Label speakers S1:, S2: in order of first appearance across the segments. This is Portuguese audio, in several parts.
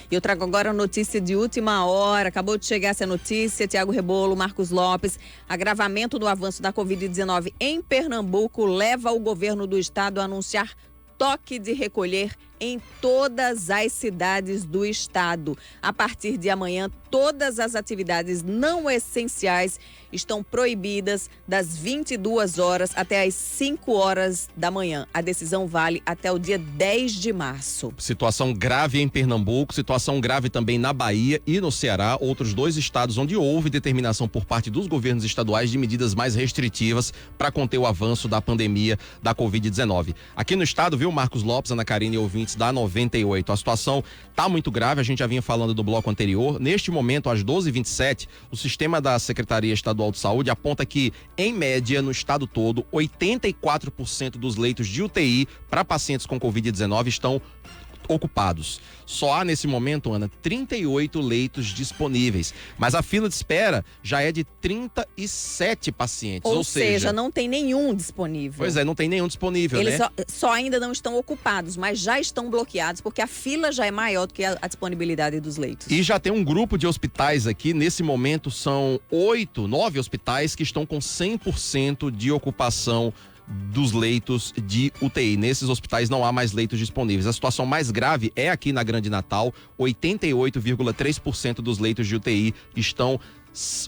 S1: E eu trago agora a notícia de última hora. Acabou de chegar essa notícia, Tiago Rebolo, Marcos Lopes. Agravamento do avanço da Covid-19 em Pernambuco leva o governo do estado a anunciar toque de recolher em todas as cidades do estado. A partir de amanhã, todas as atividades não essenciais estão proibidas das 22 horas até as 5 horas da manhã. A decisão vale até o dia 10 de março.
S2: Situação grave em Pernambuco, situação grave também na Bahia e no Ceará, outros 2 estados onde houve determinação por parte dos governos estaduais de medidas mais restritivas para conter o avanço da pandemia da Covid-19. Aqui no estado, viu, Marcos Lopes, Ana Karina e ouvintes da 98. A situação está muito grave, a gente já vinha falando do bloco anterior. Neste momento, às 12h27, o sistema da Secretaria Estadual de Saúde aponta que, em média, no estado todo, 84% dos leitos de UTI para pacientes com Covid-19 estão ocupados. Só há nesse momento, Ana, 38 leitos disponíveis, mas a fila de espera já é de 37 pacientes,
S1: ou seja, não tem nenhum disponível.
S2: Pois é, não tem nenhum disponível,
S1: Eles
S2: né?
S1: só ainda não estão ocupados, mas já estão bloqueados, porque a fila já é maior do que a disponibilidade dos leitos.
S2: E já tem um grupo de hospitais aqui, nesse momento são 9 hospitais que estão com 100% de ocupação dos leitos de UTI. Nesses hospitais não há mais leitos disponíveis. A situação mais grave é aqui na Grande Natal. 88,3% dos leitos de UTI estão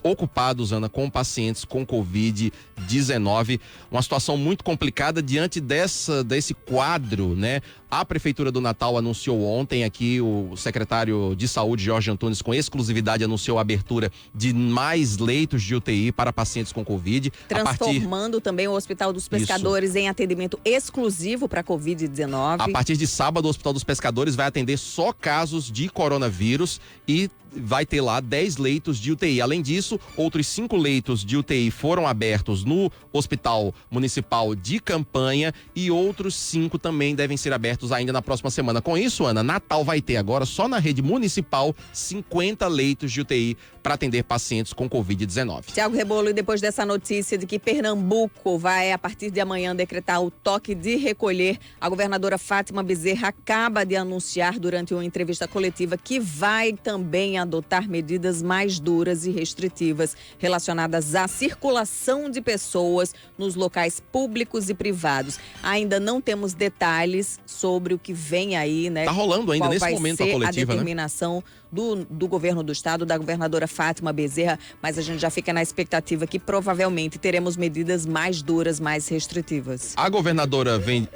S2: ocupados, Ana, com pacientes com Covid-19. Uma situação muito complicada diante desse quadro, né? A Prefeitura do Natal anunciou ontem, aqui o secretário de Saúde, Jorge Antunes, com exclusividade, anunciou a abertura de mais leitos de UTI para pacientes com Covid.
S1: Transformando também o Hospital dos Pescadores em atendimento exclusivo para Covid-19.
S2: A partir de sábado, o Hospital dos Pescadores vai atender só casos de coronavírus e vai ter lá 10 leitos de UTI. Além disso, outros 5 leitos de UTI foram abertos no Hospital Municipal de Campanha e outros 5 também devem ser abertos ainda na próxima semana. Com isso, Ana, Natal vai ter agora, só na rede municipal, 50 leitos de UTI para atender pacientes com Covid-19.
S1: Tiago Rebolo, e depois dessa notícia de que Pernambuco vai, a partir de amanhã, decretar o toque de recolher, a governadora Fátima Bezerra acaba de anunciar durante uma entrevista coletiva que vai também adotar medidas mais duras e restritivas relacionadas à circulação de pessoas nos locais públicos e privados. Ainda não temos detalhes sobre o que vem aí, né?
S2: Tá rolando ainda nesse momento a coletiva,
S1: a determinação, né? do governo do estado, da governadora Fátima Bezerra, mas a gente já fica na expectativa que provavelmente teremos medidas mais duras, mais restritivas.
S2: A governadora vem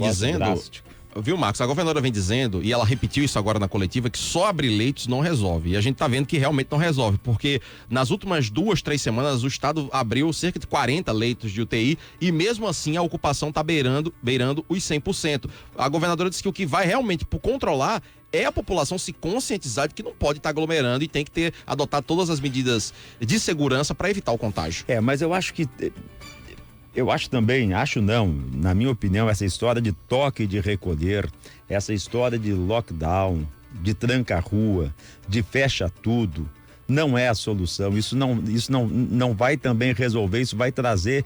S2: dizendo... Drástico. Viu, Marcos? A governadora vem dizendo, e ela repetiu isso agora na coletiva, que só abrir leitos não resolve. E a gente tá vendo que realmente não resolve, porque nas últimas 2-3 semanas o estado abriu cerca de 40 leitos de UTI e mesmo assim a ocupação tá beirando os 100%. A governadora disse que o que vai realmente controlar é a população se conscientizar de que não pode estar aglomerando e tem que adotar todas as medidas de segurança para evitar o contágio.
S3: Mas eu acho que... na minha opinião, essa história de toque de recolher, essa história de lockdown, de tranca-rua, de fecha tudo, não é a solução. Isso não vai também resolver, isso vai trazer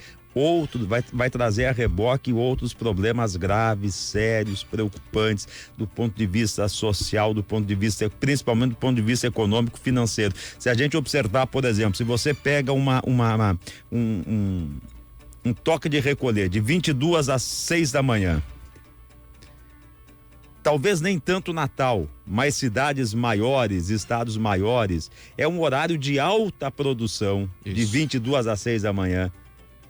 S3: vai trazer a reboque outros problemas graves, sérios, preocupantes do ponto de vista social, principalmente do ponto de vista econômico, financeiro. Se a gente observar, por exemplo, se você pega um toque de recolher de 22 às 6 da manhã. Talvez nem tanto Natal, mas cidades maiores, estados maiores, é um horário de alta produção. Isso. De 22 às 6 da manhã.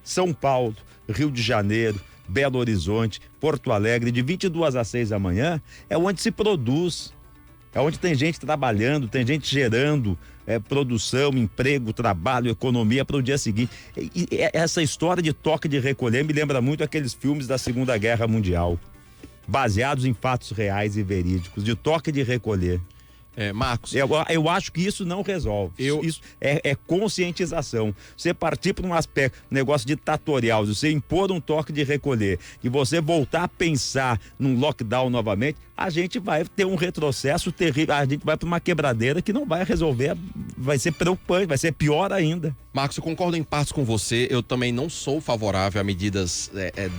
S3: São Paulo, Rio de Janeiro, Belo Horizonte, Porto Alegre, de 22 às 6 da manhã, é onde se produz. É onde tem gente trabalhando, tem gente gerando produção, emprego, trabalho, economia para o dia seguinte. E essa história de toque de recolher me lembra muito aqueles filmes da Segunda Guerra Mundial, baseados em fatos reais e verídicos, de toque de recolher.
S2: Marcos,
S3: eu acho que isso não resolve. Isso é conscientização. Você partir para um aspecto, negócio ditatorial, você impor um toque de recolher e você voltar a pensar num lockdown novamente, a gente vai ter um retrocesso terrível, a gente vai para uma quebradeira que não vai resolver, vai ser preocupante, vai ser pior ainda.
S2: Marcos, eu concordo em partes com você, eu também não sou favorável a medidas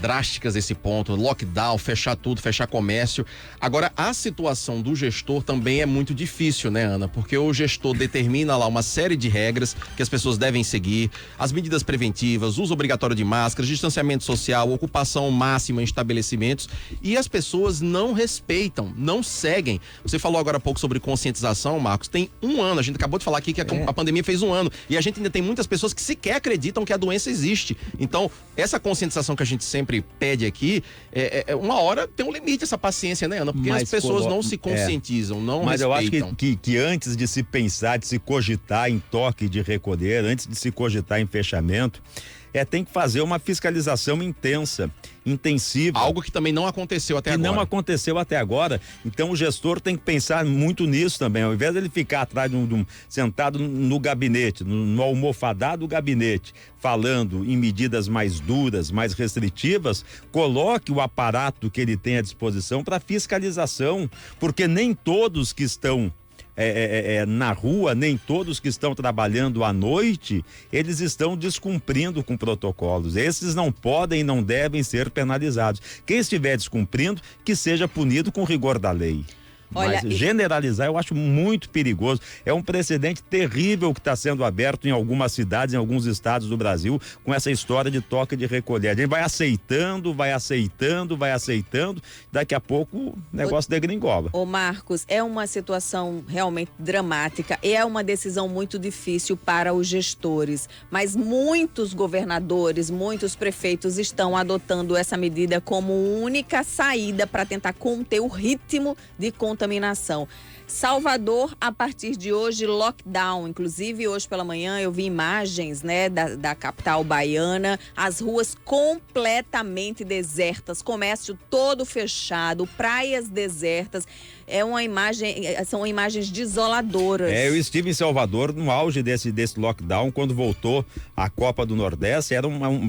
S2: drásticas desse ponto, lockdown, fechar tudo, fechar comércio. Agora, a situação do gestor também é muito difícil, né, Ana? Porque o gestor determina lá uma série de regras que as pessoas devem seguir, as medidas preventivas, uso obrigatório de máscaras, distanciamento social, ocupação máxima em estabelecimentos, e as pessoas não respeitam, não seguem. Você falou agora há pouco sobre conscientização, Marcos, tem um ano, a gente acabou de falar aqui que a pandemia fez um ano, e a gente ainda tem muitas pessoas que sequer acreditam que a doença existe. Então, essa conscientização que a gente sempre pede aqui, uma hora tem um limite essa paciência, né, Ana? Porque as pessoas não se conscientizam, não
S3: Mas
S2: respeitam.
S3: eu acho que antes de se pensar, de se cogitar em toque de recolher, antes de se cogitar em fechamento, tem que fazer uma fiscalização intensiva.
S2: Algo que também não aconteceu até agora.
S3: Não aconteceu até agora. Então o gestor tem que pensar muito nisso também. Ao invés de ele ficar atrás sentado no gabinete, no almofadado gabinete, falando em medidas mais duras, mais restritivas, coloque o aparato que ele tem à disposição para fiscalização, porque nem todos que estão na rua, nem todos que estão trabalhando à noite, eles estão descumprindo com protocolos. Esses não podem e não devem ser penalizados. Quem estiver descumprindo, que seja punido com rigor da lei.
S1: Olha,
S3: mas generalizar eu acho muito perigoso. É um precedente terrível que está sendo aberto em algumas cidades, em alguns estados do Brasil, com essa história de toque de recolher. A gente vai aceitando, daqui a pouco o negócio degringola.
S1: Ô Marcos, é uma situação realmente dramática e é uma decisão muito difícil para os gestores, mas muitos governadores, muitos prefeitos estão adotando essa medida como única saída para tentar conter o ritmo de contaminação. Salvador, a partir de hoje, lockdown. Inclusive, hoje pela manhã eu vi imagens, né, da capital baiana, as ruas completamente desertas, comércio todo fechado, praias desertas. São imagens desoladoras.
S3: Eu estive em Salvador no auge desse lockdown, quando voltou a Copa do Nordeste.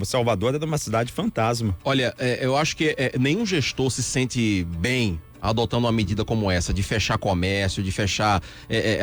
S3: Salvador era uma cidade fantasma.
S2: Olha, eu acho que nenhum gestor se sente bem adotando uma medida como essa, de fechar comércio, de fechar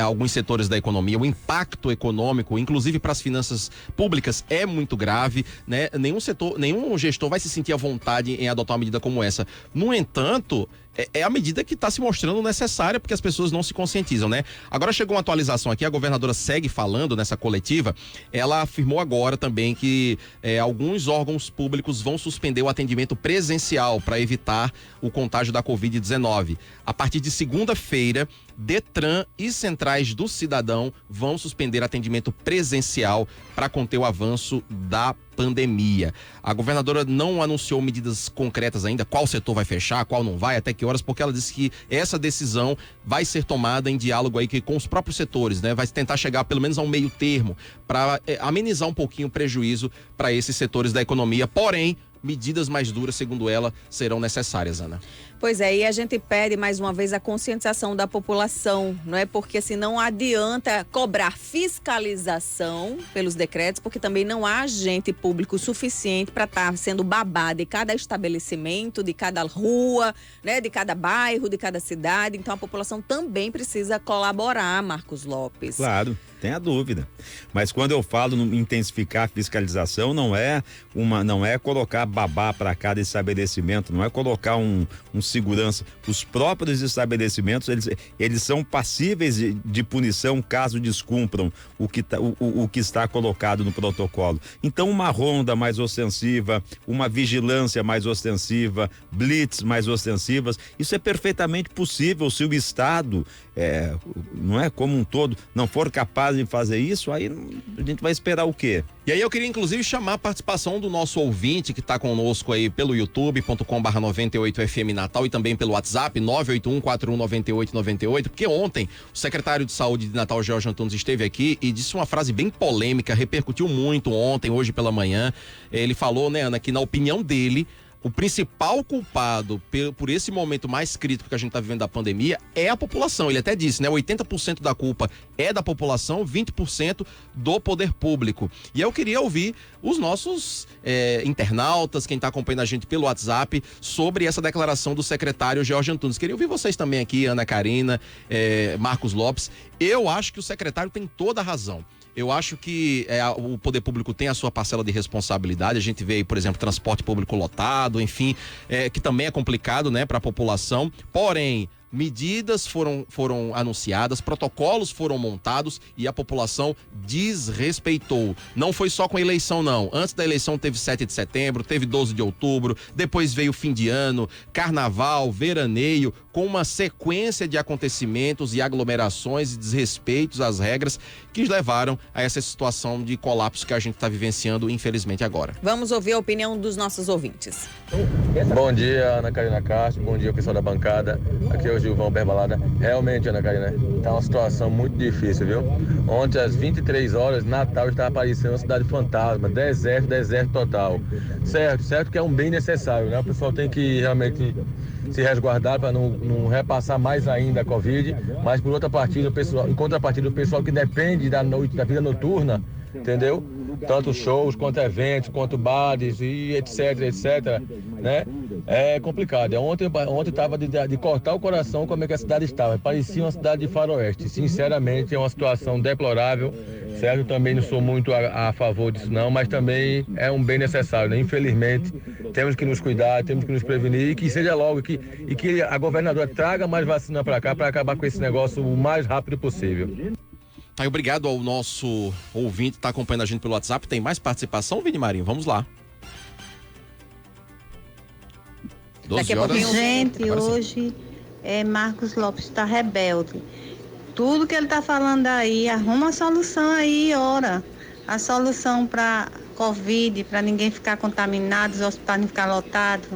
S2: alguns setores da economia. O impacto econômico, inclusive para as finanças públicas, é muito grave, né? Nenhum gestor vai se sentir à vontade em adotar uma medida como essa. No entanto, é a medida que está se mostrando necessária, porque as pessoas não se conscientizam, né? Agora chegou uma atualização aqui, a governadora segue falando nessa coletiva. Ela afirmou agora também que alguns órgãos públicos vão suspender o atendimento presencial para evitar o contágio da Covid-19. A partir de segunda-feira, Detran e Centrais do Cidadão vão suspender atendimento presencial para conter o avanço da pandemia. A governadora não anunciou medidas concretas ainda, qual setor vai fechar, qual não vai, até que horas, porque ela disse que essa decisão vai ser tomada em diálogo aí com os próprios setores, né? Vai tentar chegar pelo menos a um meio termo para amenizar um pouquinho o prejuízo para esses setores da economia. Porém, medidas mais duras, segundo ela, serão necessárias, Ana.
S1: Pois é, e a gente pede mais uma vez a conscientização da população, não é? Porque assim, não adianta cobrar fiscalização pelos decretos, porque também não há agente público suficiente para estar sendo babá de cada estabelecimento, de cada rua, né? De cada bairro, de cada cidade. Então a população também precisa colaborar, Marcos Lopes.
S3: Claro, tem a dúvida. Mas quando eu falo em intensificar a fiscalização, não é colocar babá para cada estabelecimento, não é colocar um segurança. Os próprios estabelecimentos, eles são passíveis de punição caso descumpram o que está colocado no protocolo. Então, uma ronda mais ostensiva, uma vigilância mais ostensiva, blitz mais ostensivas, isso é perfeitamente possível se o Estado, não é como um todo, não for capaz de fazer isso, aí a gente vai esperar o quê?
S2: E aí eu queria inclusive chamar a participação do nosso ouvinte que está conosco aí pelo youtube.com/98FM Natal e também pelo WhatsApp 981419898, porque ontem o secretário de Saúde de Natal, Jorge Antunes, esteve aqui e disse uma frase bem polêmica, repercutiu muito ontem, hoje pela manhã. Ele falou, né, Ana, que na opinião dele, o principal culpado por esse momento mais crítico que a gente está vivendo da pandemia é a população. Ele até disse, né? 80% da culpa é da população, 20% do poder público. E eu queria ouvir os nossos internautas, quem está acompanhando a gente pelo WhatsApp, sobre essa declaração do secretário Jorge Antunes. Queria ouvir vocês também aqui, Ana Karina, Marcos Lopes. Eu acho que o secretário tem toda a razão. Eu acho que o poder público tem a sua parcela de responsabilidade. A gente vê aí, por exemplo, transporte público lotado, enfim, que também é complicado, né, para a população. Porém, medidas foram anunciadas, protocolos foram montados e a população desrespeitou. Não foi só com a eleição, não. Antes da eleição teve 7 de setembro, teve 12 de outubro, depois veio fim de ano, carnaval, veraneio, com uma sequência de acontecimentos e aglomerações e desrespeitos às regras que levaram a essa situação de colapso que a gente está vivenciando, infelizmente, agora.
S1: Vamos ouvir a opinião dos nossos ouvintes.
S4: Bom dia, Ana Karina Castro. Bom dia, pessoal da bancada. Aqui é o Gilvão Berbalada. Realmente, Ana Karina, tá uma situação muito difícil, viu? Ontem, às 23 horas, Natal estava aparecendo uma cidade fantasma, deserto total. Certo que é um bem necessário, né? O pessoal tem que realmente se resguardar para não repassar mais ainda a Covid, mas por outra partida, em contrapartida, o pessoal que depende da vida noturna, entendeu? Tanto shows, quanto eventos, quanto bares e etc, né? É complicado. Ontem estava de cortar o coração como é que a cidade estava. Parecia uma cidade de faroeste. Sinceramente, é uma situação deplorável, certo? Também não sou muito a favor disso não, mas também é um bem necessário, né? Infelizmente, temos que nos cuidar, temos que nos prevenir e que seja logo, e que a governadora traga mais vacina para cá para acabar com esse negócio o mais rápido possível.
S2: Aí, obrigado ao nosso ouvinte que está acompanhando a gente pelo WhatsApp. Tem mais participação, Vini Marinho? Vamos lá.
S1: Daqui a pouquinho.
S5: Gente, hoje Marcos Lopes está rebelde. Tudo que ele está falando aí, arruma a solução aí, ora. A solução para Covid, para ninguém ficar contaminado, os hospitais não ficar lotados.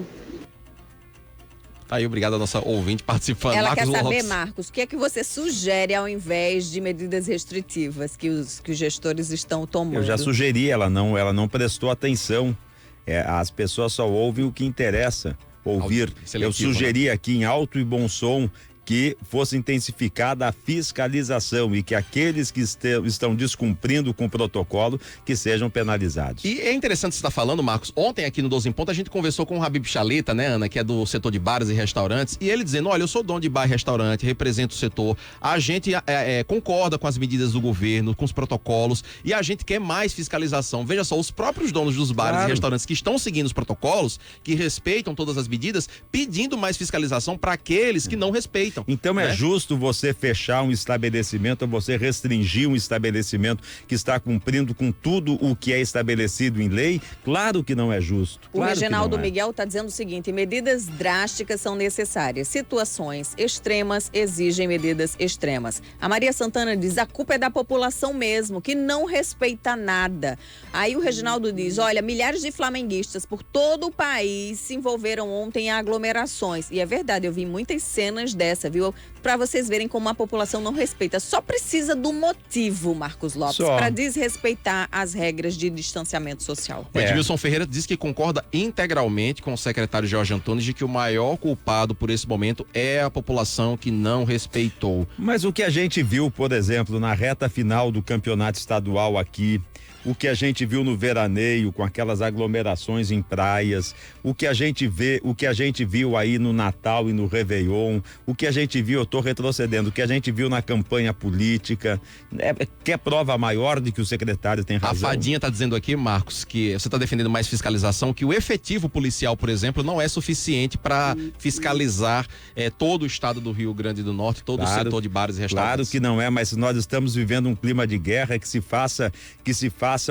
S2: Tá aí, obrigado a nossa ouvinte participando.
S1: Ela
S2: Marcos
S1: quer saber,
S2: Lopes.
S1: Marcos, o que é que você sugere ao invés de medidas restritivas que os gestores estão tomando?
S3: Eu já sugeri, ela não prestou atenção. As pessoas só ouvem o que interessa ouvir. Eu sugeri aqui em alto e bom som que fosse intensificada a fiscalização e que aqueles que estão descumprindo com o protocolo que sejam penalizados.
S2: E é interessante você estar falando, Marcos. Ontem aqui no 12 em Ponto a gente conversou com o Habib Chaleta, né, Ana, que é do setor de bares e restaurantes, e ele dizendo, olha, eu sou dono de bar e restaurante, represento o setor, a gente concorda com as medidas do governo, com os protocolos, e a gente quer mais fiscalização. Veja só, os próprios donos dos bares e restaurantes que estão seguindo os protocolos, que respeitam todas as medidas, pedindo mais fiscalização para aqueles que não respeitam.
S3: Então é justo você fechar um estabelecimento ou você restringir um estabelecimento que está cumprindo com tudo o que é estabelecido em lei? Claro que não é justo.
S1: O Reginaldo Miguel está dizendo o seguinte: medidas drásticas são necessárias. Situações extremas exigem medidas extremas. A Maria Santana diz: a culpa é da população mesmo, que não respeita nada. Aí o Reginaldo diz: olha, milhares de flamenguistas por todo o país se envolveram ontem em aglomerações. E é verdade, eu vi muitas cenas dessa, viu? Para vocês verem como a população não respeita. Só precisa do motivo, Marcos Lopes, para desrespeitar as regras de distanciamento social.
S2: O Edmilson Ferreira diz que concorda integralmente com o secretário Jorge Antunes de que o maior culpado por esse momento é a população que não respeitou.
S3: Mas o que a gente viu, por exemplo, na reta final do campeonato estadual aqui, o que a gente viu no veraneio com aquelas aglomerações em praias, o que a gente viu aí no Natal e no Réveillon, o que a gente viu, eu tô retrocedendo, o que a gente viu na campanha política, quer prova maior de que o secretário tem razão?
S2: A Fadinha tá dizendo aqui, Marcos, que você tá defendendo mais fiscalização, que o efetivo policial, por exemplo, não é suficiente para fiscalizar todo o estado do Rio Grande do Norte, todo o setor de bares e restaurantes.
S3: Claro que não é, mas nós estamos vivendo um clima de guerra, que se faça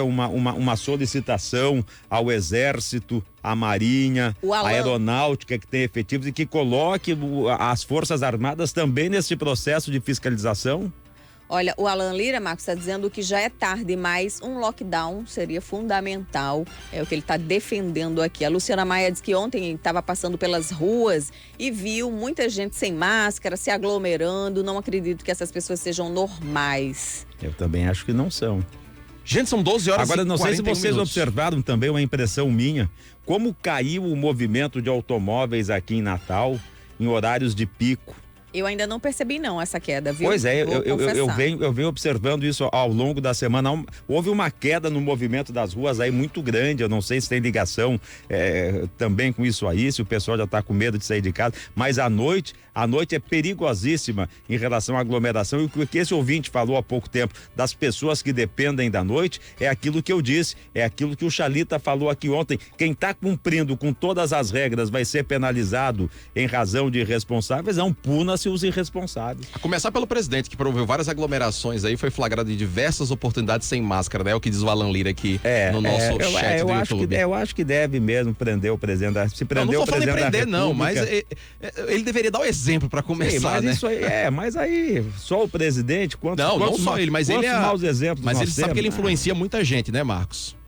S3: uma solicitação ao Exército, à Marinha, à Aeronáutica, que tem efetivos, e que coloque as Forças Armadas também nesse processo de fiscalização.
S1: Olha, o Alan Lira, Marcos, está dizendo que já é tarde, mas um lockdown seria fundamental. É o que ele está defendendo aqui. A Luciana Maia diz que ontem estava passando pelas ruas e viu muita gente sem máscara, se aglomerando. Não acredito que essas pessoas sejam normais.
S3: Eu também acho que não são.
S2: Gente, são 12 horas
S3: Agora,
S2: e
S3: não sei se
S2: 41
S3: vocês
S2: minutos.
S3: observaram também, uma impressão minha, como caiu o movimento de automóveis aqui em Natal, em horários de pico.
S1: Eu ainda não percebi não essa queda, viu?
S3: Pois é,
S1: Vou
S3: eu
S1: confessar.
S3: venho observando isso ao longo da semana. Houve uma queda no movimento das ruas aí muito grande. Eu não sei se tem ligação também com isso aí, se o pessoal já está com medo de sair de casa. Mas a noite é perigosíssima em relação à aglomeração. E o que esse ouvinte falou há pouco tempo das pessoas que dependem da noite é aquilo que eu disse, é aquilo que o Chalita falou aqui ontem. Quem está cumprindo com todas as regras vai ser penalizado em razão de irresponsáveis, não puna-se os irresponsáveis.
S2: A começar pelo presidente, que promoveu várias aglomerações aí, foi flagrado em diversas oportunidades sem máscara, né? É o que diz o Alan Lira aqui no nosso chat do YouTube.
S3: Eu acho que deve mesmo prender o presidente. Se prender
S2: não
S3: o
S2: tô falando em
S3: presidente
S2: prender,
S3: da República,
S2: não, mas ele deveria dar o exemplo para começar,
S3: sim, mas
S2: né?
S3: isso aí, mas aí só o presidente,
S2: Não só ele, mas ele
S3: maus exemplos
S2: Mas
S3: nós
S2: ele sabe que ele
S3: temos?
S2: influencia muita gente, né, Marcos?